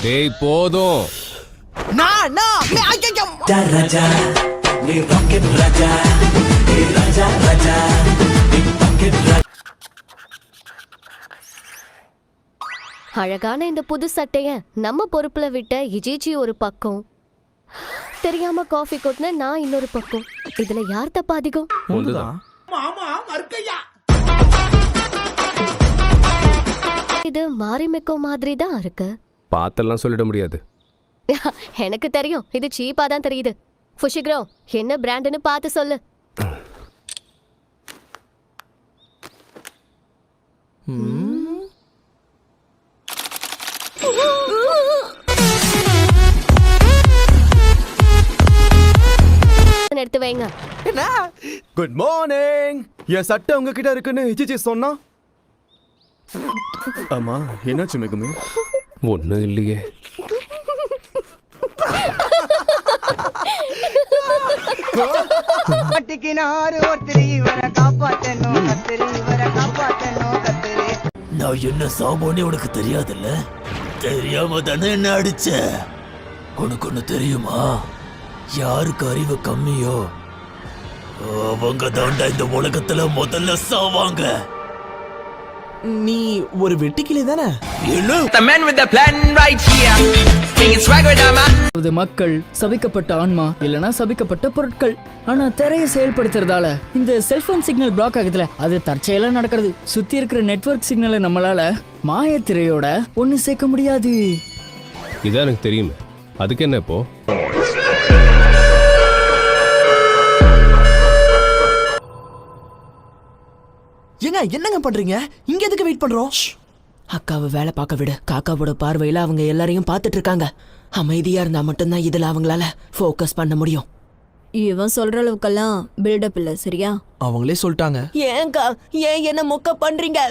டேய் போதும். அழகான இந்த புது சட்டைய நம்ம பொறுப்புல விட்ட இஜிஜி ஒரு பக்கம், தெரியாம காஃபி கொட்டின நான் இன்னொரு பக்கம். இதுல யார் தப்பா அதிகம்? இது மாரிமெக்கோ மாதிரி தான் இருக்கு. பார்த்தெல்லாம் சொல்லிட முடியாது. எனக்கு தெரியும், இது சீப்பா தான் தெரியுது. ஃபுஷிக்ரோ, என்ன பிராண்டுன்னு பார்த்து சொல்லு. எடுத்து வைங்க. Good morning. என் சட்டை உங்ககிட்ட இருக்குன்னு இஜிஜி சொன்னா. ஆமா, என்னாச்சு மெகுமி? ஒன்றும் இல்லையே. நான் என்ன சாபோன்னு உனக்கு தெரியாதுல்ல? தெரியாம தானே என்ன அடிச்ச? உனக்கு ஒண்ணு தெரியுமா? யாருக்கு அறிவு கம்மியோ அவங்க தாண்டா இந்த உலகத்துல முதல்ல சாவாங்க. நீ ஒரு வெட்டுக்கிளி தானே? மக்கள் சபிக்கப்பட்ட ஆன்மா இல்லனா சபிக்கப்பட்ட பொருட்கள். ஆனா திரையை செயல்படுத்துறதால இந்த செல்போன் சிக்னல் பிளாக் ஆகுதுல, அது தற்செயலா நடக்கிறது. சுத்தி இருக்கிற நெட்வொர்க் சிக்னலை நம்மளால மாய திரையோட ஒண்ணு சேர்க்க முடியாது. இதான் எனக்கு தெரியுமே, அதுக்கு என்ன இப்போ? ஏங்க என்னங்க பண்றீங்க? இங்க எதுக்கு வெயிட் பண்றோம்? அக்காவை வேலை பார்க்க விடு. காக்காவோட பார்வையில அவங்க எல்லாரையும் பார்த்துட்டு இருக்காங்க. அமைதியா இருந்தா மட்டும்தான் இதுல அவங்களால ஃபோக்கஸ் பண்ண முடியும். இவன் சொல்ற அளவுக்கெல்லாம் பில்டப் இல்ல, சரியா? அவங்களே சொல்லிட்டாங்க. ஏங்க ஏன் என்ன மொக்க பண்றீங்க?